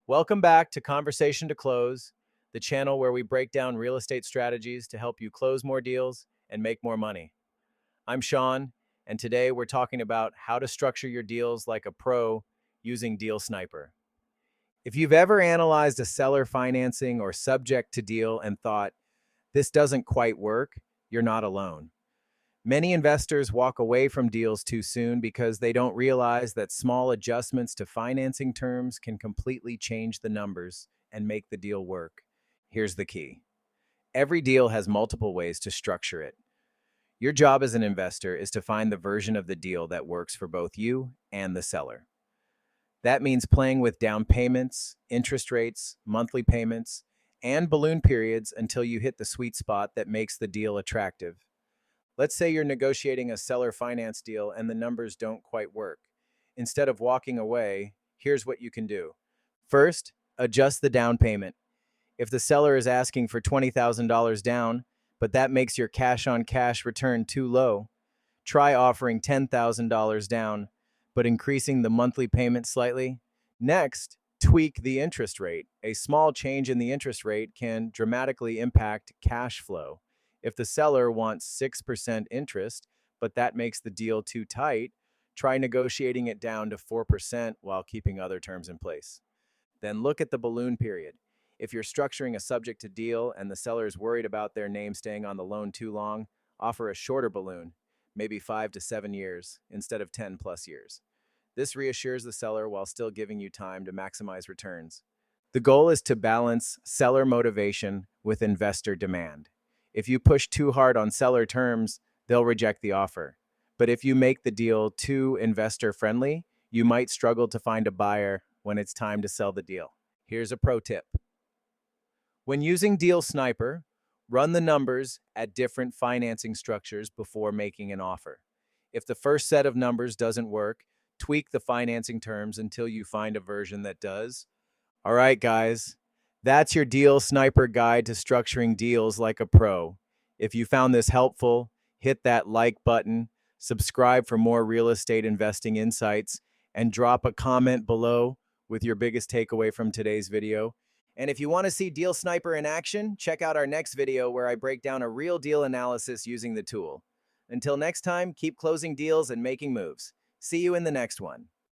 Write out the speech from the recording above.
Welcome back to Conversation to Close, the channel where we break down real estate strategies to help you close more deals and make more money. I'm Sean, and today we're talking about how to structure your deals like a pro using Deal Sniper. If you've ever analyzed a seller financing or subject to deal and thought, this doesn't quite work, you're not alone. Many investors walk away from deals too soon because they don't realize that small adjustments to financing terms can completely change the numbers and make the deal work. Here's the key. Every deal has multiple ways to structure it. Your job as an investor is to find the version of the deal that works for both you and the seller. That means playing with down payments, interest rates, monthly payments, and balloon periods until you hit the sweet spot that makes the deal attractive. Let's say you're negotiating a seller finance deal and the numbers don't quite work. Instead of walking away, here's what you can do. First, adjust the down payment. If the seller is asking for $20,000 down, but that makes your cash on cash return too low, try offering $10,000 down, but increasing the monthly payment slightly. Next, tweak the interest rate. A small change in the interest rate can dramatically impact cash flow. If the seller wants 6% interest, but that makes the deal too tight, try negotiating it down to 4% while keeping other terms in place. Then look at the balloon period. If you're structuring a subject to deal and the seller is worried about their name staying on the loan too long, offer a shorter balloon, maybe 5 to 7 years instead of 10 plus years. This reassures the seller while still giving you time to maximize returns. The goal is to balance seller motivation with investor demand. If you push too hard on seller terms, they'll reject the offer. But if you make the deal too investor friendly, you might struggle to find a buyer when it's time to sell the deal. Here's a pro tip. When using Deal Sniper, run the numbers at different financing structures before making an offer. If the first set of numbers doesn't work, tweak the financing terms until you find a version that does. All right, guys, that's your Deal Sniper guide to structuring deals like a pro. If you found this helpful, hit that like button, subscribe for more real estate investing insights, and drop a comment below with your biggest takeaway from today's video. And if you want to see Deal Sniper in action, check out our next video where I break down a real deal analysis using the tool. Until next time, keep closing deals and making moves. See you in the next one.